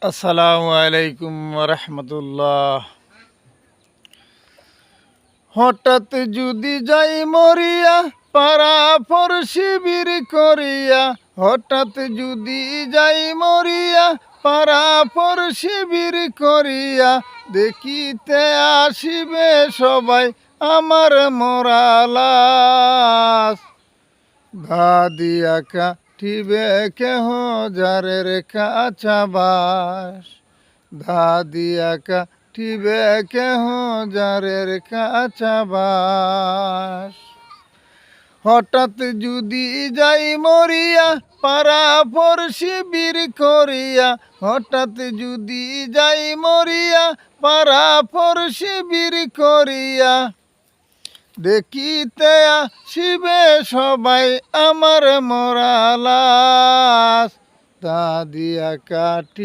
আসসালামু আলাইকুম রহমতুল্লাহ। হঠাৎ যদি যাই মরিয়া পাড়া পর শিবির করিয়া, হঠাৎ যদি যাই মরিয়া পাড়া পর শিবির করিয়া, দেখিতে আসিবে সবাই আমার মরালাস। দাদিয়া কাটিবে কেহ যারের কাছা বাস, দাদিয়া কাটিবে কেহ যারের কাছা বাস। হঠাৎ যদি যাই মরিয়া পাড়া পর শিবির করিয়া, হঠাৎ যদি যাই মরিয়া পাড়া পর শিবির করিয়া, দেখিতে আসিবে সবাই আমার মরালাস। দাদিয়া কাটি